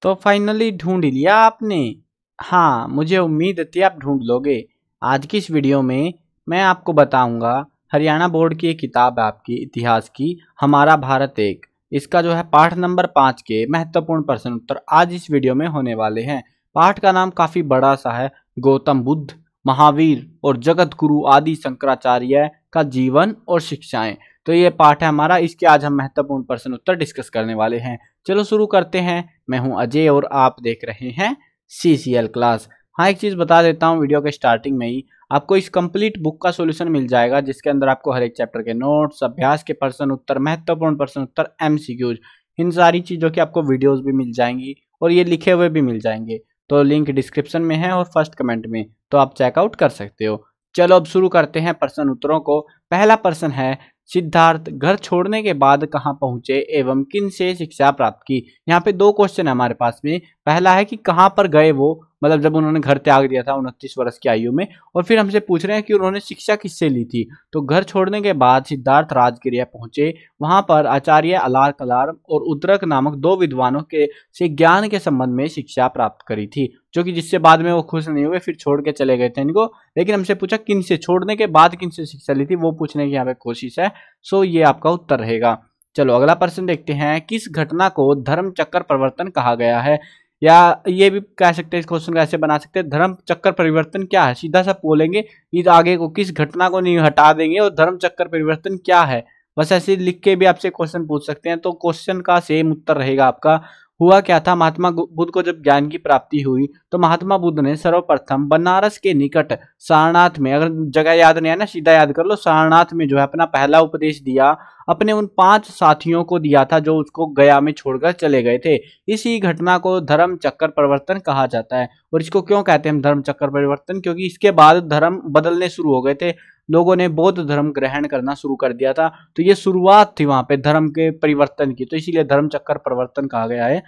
तो फाइनली ढूंढ लिया आपने। हाँ, मुझे उम्मीद थी आप ढूंढ लोगे। आज की इस वीडियो में मैं आपको बताऊंगा हरियाणा बोर्ड की एक किताब है आपकी इतिहास की, हमारा भारत एक। इसका जो है पाठ नंबर 5 के महत्वपूर्ण प्रश्न उत्तर आज इस वीडियो में होने वाले हैं। पाठ का नाम काफी बड़ा सा है, गौतम बुद्ध, महावीर और जगत गुरु आदि शंकराचार्य का जीवन और शिक्षाएं। तो ये पाठ है हमारा, इसके आज हम महत्वपूर्ण प्रश्न उत्तर डिस्कस करने वाले हैं। चलो शुरू करते हैं। मैं हूं अजय और आप देख रहे हैं CCL क्लास। हाँ, एक चीज बता देता हूँ, वीडियो के स्टार्टिंग में ही आपको इस कंप्लीट बुक का सॉल्यूशन मिल जाएगा, जिसके अंदर आपको हर एक चैप्टर के नोट्स, अभ्यास के प्रश्न उत्तर, महत्वपूर्ण प्रश्न उत्तर, MCQs, इन सारी चीजों की आपको वीडियोस भी मिल जाएंगी और ये लिखे हुए भी मिल जाएंगे। तो लिंक डिस्क्रिप्शन में है और फर्स्ट कमेंट में, तो आप चेकआउट कर सकते हो। चलो अब शुरू करते हैं प्रश्न उत्तरों को। पहला प्रश्न है, सिद्धार्थ घर छोड़ने के बाद कहाँ पहुंचे एवं किन से शिक्षा प्राप्त की। यहाँ पे दो क्वेश्चन है हमारे पास में। पहला है कि कहाँ पर गए वो, मतलब जब उन्होंने घर त्याग दिया था 29 वर्ष की आयु में, और फिर हमसे पूछ रहे हैं कि उन्होंने शिक्षा किससे ली थी। तो घर छोड़ने के बाद सिद्धार्थ राजगिरिया पहुंचे, वहां पर आचार्य अलार कलार और उद्रक नामक दो विद्वानों के से ज्ञान के संबंध में शिक्षा प्राप्त करी थी, जो कि जिससे बाद में वो खुश नहीं हुए, फिर छोड़ के चले गए थे इनको। लेकिन हमसे पूछा किन से, छोड़ने के बाद किन से शिक्षा ली थी, वो पूछने की यहाँ पे कोशिश है। सो ये आपका उत्तर रहेगा। चलो अगला प्रश्न देखते हैं, किस घटना को धर्म चक्कर परिवर्तन कहा गया है। या ये भी कह सकते हैं, इस क्वेश्चन को ऐसे बना सकते हैं, धर्म चक्कर परिवर्तन क्या है, सीधा सा बोलेंगे इस आगे को, किस घटना को नहीं हटा देंगे और धर्म चक्कर परिवर्तन क्या है, बस ऐसे लिख के भी आपसे क्वेश्चन पूछ सकते हैं। तो क्वेश्चन का सेम उत्तर रहेगा आपका। हुआ क्या था, महात्मा बुद्ध को जब ज्ञान की प्राप्ति हुई तो महात्मा बुद्ध ने सर्वप्रथम बनारस के निकट सारनाथ में, अगर जगह याद नहीं है ना सीधा याद कर लो, सारनाथ में जो है अपना पहला उपदेश दिया। अपने उन 5 साथियों को दिया था जो उसको गया में छोड़कर चले गए थे। इसी घटना को धर्म चक्कर परिवर्तन कहा जाता है। और इसको क्यों कहते हैं हम धर्म चक्कर परिवर्तन, क्योंकि इसके बाद धर्म बदलने शुरू हो गए थे, लोगों ने बौद्ध धर्म ग्रहण करना शुरू कर दिया था। तो ये शुरुआत थी वहां पे धर्म के परिवर्तन की, तो इसीलिए धर्म चक्कर परिवर्तन कहा गया है।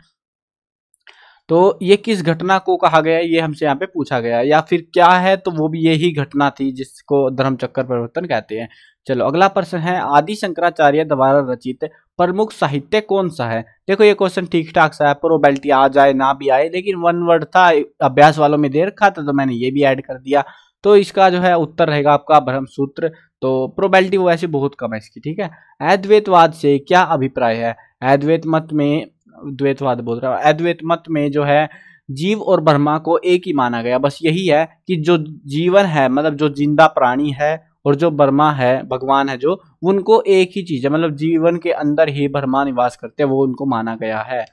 तो ये किस घटना को कहा गया है, ये हमसे यहाँ पे पूछा गया है, या फिर क्या है, तो वो भी यही घटना थी जिसको धर्म चक्कर परिवर्तन कहते हैं। चलो अगला प्रश्न है, आदि शंकराचार्य द्वारा रचित प्रमुख साहित्य कौन सा है। देखो ये क्वेश्चन ठीक ठाक सा है, प्रोबेबिलिटी आ जाए ना भी आए, लेकिन वन वर्ड था, अभ्यास वालों में दे रखा था तो मैंने ये भी ऐड कर दिया। तो इसका जो है उत्तर रहेगा आपका ब्रह्मसूत्र। तो प्रोबेबिलिटी वो ऐसी बहुत कम है इसकी, ठीक है। अद्वैतवाद से क्या अभिप्राय है। अद्वैत मत में, द्वैतवाद बोल रहा हूँ, अद्वैत मत में जो है जीव और ब्रह्मा को एक ही माना गया। बस यही है कि जो जीवन है, मतलब जो जिंदा प्राणी है, और जो ब्रह्मा है, भगवान है, जो उनको एक ही चीज है, मतलब जीवन के अंदर ही ब्रह्मा निवास करते हैं, वो उनको माना गया है।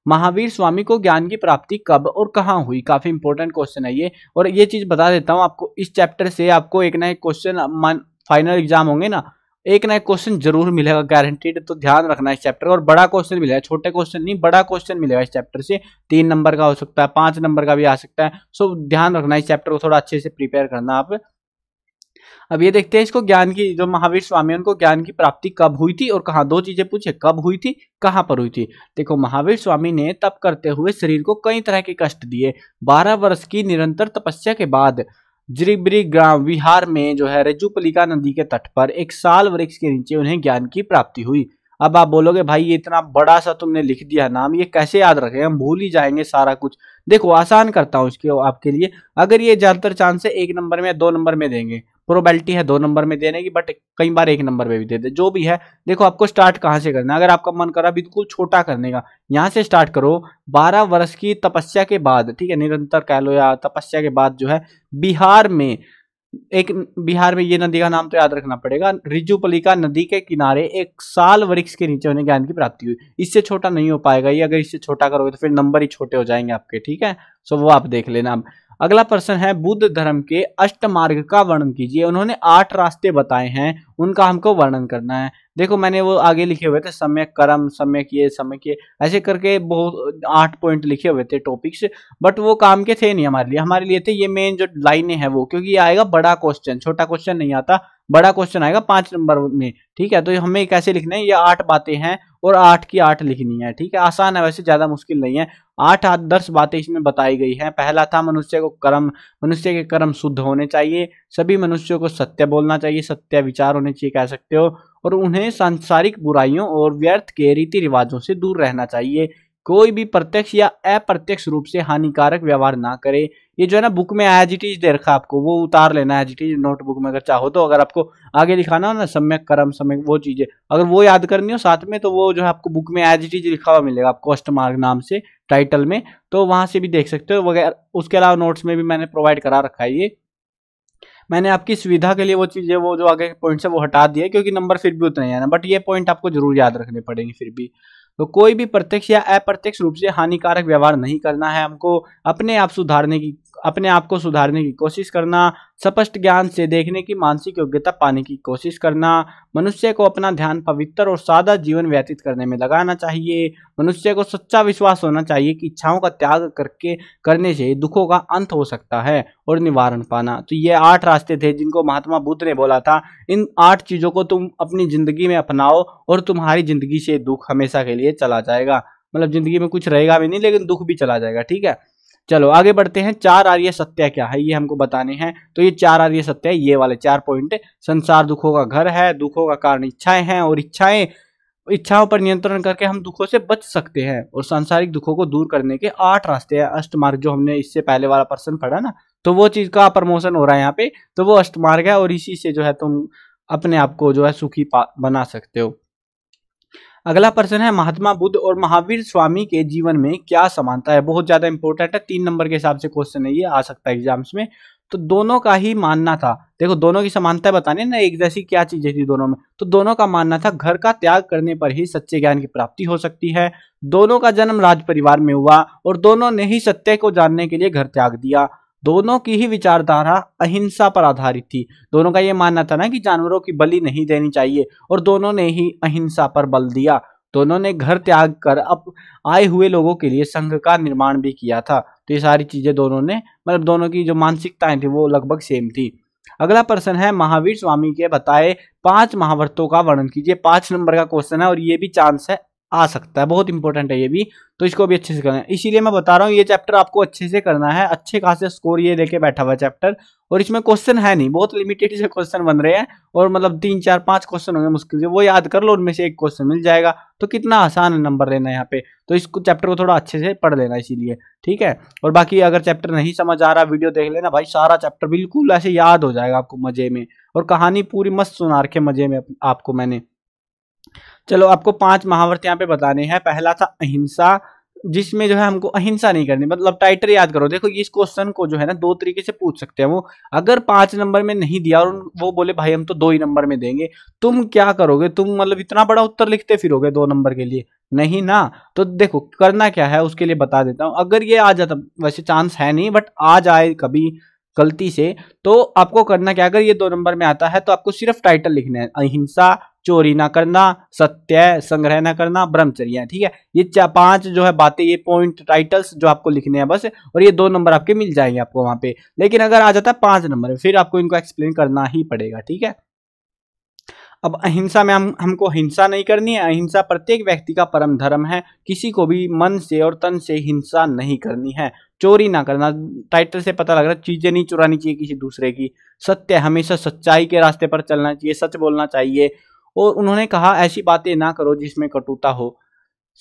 महावीर स्वामी को ज्ञान की प्राप्ति कब और कहाँ हुई, काफी इंपॉर्टेंट क्वेश्चन है ये। और ये चीज बता देता हूँ आपको, इस चैप्टर से आपको एक ना एक क्वेश्चन, फाइनल एग्जाम होंगे ना, एक ना एक क्वेश्चन जरूर मिलेगा गारंटीड। तो ध्यान रखना इस चैप्टर, और बड़ा क्वेश्चन मिलेगा, छोटे क्वेश्चन नहीं, बड़ा क्वेश्चन मिलेगा इस चैप्टर से। 3 नंबर का हो सकता है, 5 नंबर का भी आ सकता है। सो ध्यान रखना इस चैप्टर को, थोड़ा अच्छे से प्रिपेयर करना आप। अब ये देखते हैं इसको, ज्ञान की, जो महावीर स्वामी उनको ज्ञान की प्राप्ति कब हुई थी और कहाँ, दो चीजें पूछे, कब हुई थी, कहाँ पर हुई थी। देखो महावीर स्वामी ने तप करते हुए शरीर को कई तरह के कष्ट दिए। 12 वर्ष की निरंतर तपस्या के बाद जिरीब्री ग्राम विहार में जो है रज्जुपलिका नदी के तट पर एक साल वृक्ष के नीचे उन्हें ज्ञान की प्राप्ति हुई। अब आप बोलोगे भाई ये इतना बड़ा सा तुमने लिख दिया नाम, ये कैसे याद रखें, हम भूल ही जाएंगे सारा कुछ। देखो आसान करता हूँ इसके आपके लिए, अगर ये ज्यादातर चांस है 1 नंबर में या 2 नंबर में देंगे, प्रोबेबिलिटी है 2 नंबर में देने की, बट कई बार 1 नंबर में भी दे दे, जो भी है। देखो आपको स्टार्ट कहाँ से करना है, अगर आपका मन करा बिल्कुल छोटा करने का, यहाँ से स्टार्ट करो। 12 वर्ष की तपस्या के बाद, ठीक है, निरंतर कह लो या तपस्या के बाद जो है बिहार में, एक बिहार में, ये नदी का नाम तो याद रखना पड़ेगा, रिजुपलिका नदी के किनारे एक साल वृक्ष के नीचे उन्हें ज्ञान की प्राप्ति हुई। इससे छोटा नहीं हो पाएगा ये, अगर इससे छोटा करोगे तो फिर नंबर ही छोटे हो जाएंगे आपके, ठीक है। सो वो आप देख लेना। अब अगला प्रश्न है, बुद्ध धर्म के अष्टमार्ग का वर्णन कीजिए। उन्होंने 8 रास्ते बताए हैं, उनका हमको वर्णन करना है। देखो मैंने वो आगे लिखे हुए थे, सम्यक कर्म, सम्यक ये, सम्यक ये, ऐसे करके बहुत 8 पॉइंट लिखे हुए थे टॉपिक्स, बट वो काम के थे नहीं हमारे लिए। हमारे लिए थे ये मेन जो लाइनें हैं वो, क्योंकि ये आएगा बड़ा क्वेश्चन, छोटा क्वेश्चन नहीं आता, बड़ा क्वेश्चन आएगा 5 नंबर में, ठीक है। तो हमें कैसे लिखना है, ये 8 बातें हैं और 8 की 8 लिखनी है, ठीक है। आसान है वैसे, ज्यादा मुश्किल नहीं है। 8 आदर्श बातें इसमें बताई गई हैं। पहला था मनुष्य के कर्म शुद्ध होने चाहिए, सभी मनुष्यों को सत्य बोलना चाहिए, सत्य विचार होने चाहिए कह सकते हो, और उन्हें सांसारिक बुराइयों और व्यर्थ के रीति रिवाजों से दूर रहना चाहिए। कोई भी प्रत्यक्ष या अप्रत्यक्ष रूप से हानिकारक व्यवहार ना करे। ये जो है ना बुक में एज इट इज दे रखा है आपको, वो उतार लेना एज इट इज नोटबुक में अगर चाहो तो। अगर आपको आगे लिखाना हो ना सम्यक कर्म सम्यक वो चीजें अगर वो याद करनी हो साथ में, तो वो जो है आपको बुक में एज इट इज लिखा हुआ मिलेगा आपको अष्टमार्ग नाम से टाइटल में, तो वहां से भी देख सकते हो वगैरह। उसके अलावा नोट्स में भी मैंने प्रोवाइड करा रखा है ये। मैंने आपकी सुविधा के लिए वो चीजें वो जो आगे पॉइंट्स है वो हटा दिया क्योंकि नंबर फिर भी उतने ही आना, बट ये पॉइंट आपको जरूर याद रखने पड़ेंगे फिर भी। तो कोई भी प्रत्यक्ष या अप्रत्यक्ष रूप से हानिकारक व्यवहार नहीं करना है हमको। अपने आप को सुधारने की कोशिश करना, स्पष्ट ज्ञान से देखने की मानसिक योग्यता पाने की कोशिश करना, मनुष्य को अपना ध्यान पवित्र और सादा जीवन व्यतीत करने में लगाना चाहिए। मनुष्य को सच्चा विश्वास होना चाहिए कि इच्छाओं का त्याग करने से दुखों का अंत हो सकता है और निवारण पाना। तो ये 8 रास्ते थे जिनको महात्मा बुद्ध ने बोला था, इन 8 चीजों को तुम अपनी जिंदगी में अपनाओ और तुम्हारी जिंदगी से दुख हमेशा के लिए चला जाएगा। मतलब जिंदगी में कुछ रहेगा भी नहीं लेकिन दुख भी चला जाएगा। ठीक है, चलो आगे बढ़ते हैं। 4 आर्य सत्य क्या है ये हमको बताने हैं। तो ये 4 आर्य सत्य है, ये वाले 4 पॉइंट। संसार दुखों का घर है, दुखों का कारण इच्छाएं हैं और इच्छाओं पर नियंत्रण करके हम दुखों से बच सकते हैं। और सांसारिक दुखों को दूर करने के 8 रास्ते हैं। अष्टमार्ग जो हमने इससे पहले वाला पर्सन पढ़ा ना, तो वो चीज का प्रमोशन हो रहा है यहाँ पे, तो वो अष्टमार्ग है और इसी से जो है तुम अपने आप को जो है सुखी बना सकते हो। अगला प्रश्न है महात्मा बुद्ध और महावीर स्वामी के जीवन में क्या समानता है। बहुत ज्यादा इंपॉर्टेंट है, 3 नंबर के हिसाब से क्वेश्चन है ये, आ सकता है एग्जाम्स में। तो दोनों का ही मानना था, देखो दोनों की समानता बताने ना एक जैसी क्या चीजें थी दोनों में। तो दोनों का मानना था घर का त्याग करने पर ही सच्चे ज्ञान की प्राप्ति हो सकती है। दोनों का जन्म राज परिवार में हुआ और दोनों ने ही सत्य को जानने के लिए घर त्याग दिया। दोनों की ही विचारधारा अहिंसा पर आधारित थी। दोनों का यह मानना था ना कि जानवरों की बलि नहीं देनी चाहिए और दोनों ने ही अहिंसा पर बल दिया। दोनों ने घर त्याग कर अब आए हुए लोगों के लिए संघ का निर्माण भी किया था। तो ये सारी चीजें दोनों ने, मतलब दोनों की जो मानसिकताएं थी वो लगभग सेम थी। अगला प्रश्न है महावीर स्वामी के बताए 5 महाव्रतों का वर्णन कीजिए। 5 नंबर का क्वेश्चन है और ये भी चांस है आ सकता है, बहुत इंपॉर्टेंट है ये भी, तो इसको भी अच्छे से करना है। इसीलिए मैं बता रहा हूँ ये चैप्टर आपको अच्छे से करना है। अच्छे खासे स्कोर ये लेके बैठा हुआ चैप्टर, और इसमें क्वेश्चन है नहीं, बहुत लिमिटेड से क्वेश्चन बन रहे हैं और मतलब 3 4 5 क्वेश्चन होंगे मुश्किल से, वो याद कर लो, उनमें से एक क्वेश्चन मिल जाएगा। तो कितना आसान नंबर लेना है यहाँ पे, तो इस चैप्टर को थोड़ा अच्छे से पढ़ लेना इसीलिए, ठीक है। और बाकी अगर चैप्टर नहीं समझ आ रहा वीडियो देख लेना भाई, सारा चैप्टर बिल्कुल ऐसे याद हो जाएगा आपको मजे में, और कहानी पूरी मस्त सुना रखे मजे में आपको मैंने। चलो आपको 5 महाव्रत यहाँ पे बताने हैं। पहला था अहिंसा, जिसमें जो है हमको अहिंसा नहीं करनी, मतलब टाइटल याद करो। देखो इस क्वेश्चन को जो है ना 2 तरीके से पूछ सकते हैं वो। अगर 5 नंबर में नहीं दिया और वो बोले भाई हम तो 2 ही नंबर में देंगे, तुम क्या करोगे? तुम मतलब इतना बड़ा उत्तर लिखते फिरोगे 2 नंबर के लिए? नहीं ना। तो देखो करना क्या है उसके लिए बता देता हूँ। अगर ये आ जाता, वैसे चांस है नहीं बट आ जाए कभी गलती से, तो आपको करना क्या, अगर ये 2 नंबर में आता है तो आपको सिर्फ टाइटल लिखना है, अहिंसा, चोरी ना करना, सत्य, संग्रह ना करना, ब्रह्मचर्य, ठीक है। ये 5 जो है बातें, ये पॉइंट टाइटल्स जो आपको लिखने हैं बस, और ये 2 नंबर आपके मिल जाएंगे आपको वहां पे। लेकिन अगर आ जाता है 5 नंबर फिर आपको इनको एक्सप्लेन करना ही पड़ेगा, ठीक है। अब अहिंसा में हमको हिंसा नहीं करनी है। अहिंसा प्रत्येक व्यक्ति का परम धर्म है। किसी को भी मन से और तन से हिंसा नहीं करनी है। चोरी ना करना, टाइटल से पता लग रहा है चीजें नहीं चुरानी चाहिए किसी दूसरे की। सत्य, हमेशा सच्चाई के रास्ते पर चलना चाहिए, सच बोलना चाहिए। और उन्होंने कहा ऐसी बातें ना करो जिसमें कटुता हो।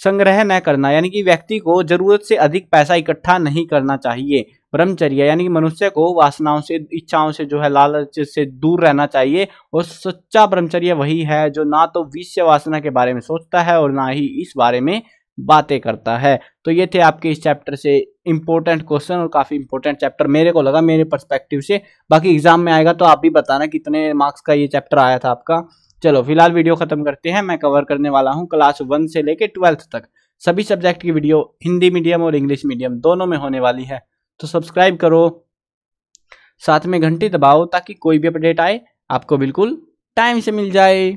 संग्रह न करना, यानी कि व्यक्ति को जरूरत से अधिक पैसा इकट्ठा नहीं करना चाहिए। ब्रह्मचर्य यानी कि मनुष्य को वासनाओं से, इच्छाओं से जो है, लालच से दूर रहना चाहिए। और सच्चा ब्रह्मचर्य वही है जो ना तो विषय वासना के बारे में सोचता है और ना ही इस बारे में बातें करता है। तो ये थे आपके इस चैप्टर से इंपॉर्टेंट क्वेश्चन, और काफी इंपॉर्टेंट चैप्टर मेरे को लगा, मेरे पर्सपेक्टिव से। बाकी एग्जाम में आएगा तो आप भी बताना कितने मार्क्स का ये चैप्टर आया था आपका। चलो फिलहाल वीडियो खत्म करते हैं। मैं कवर करने वाला हूँ क्लास 1 से लेके 12th तक सभी सब्जेक्ट की वीडियो, हिंदी मीडियम और इंग्लिश मीडियम दोनों में होने वाली है। तो सब्सक्राइब करो, साथ में घंटी दबाओ ताकि कोई भी अपडेट आए आपको बिल्कुल टाइम से मिल जाए।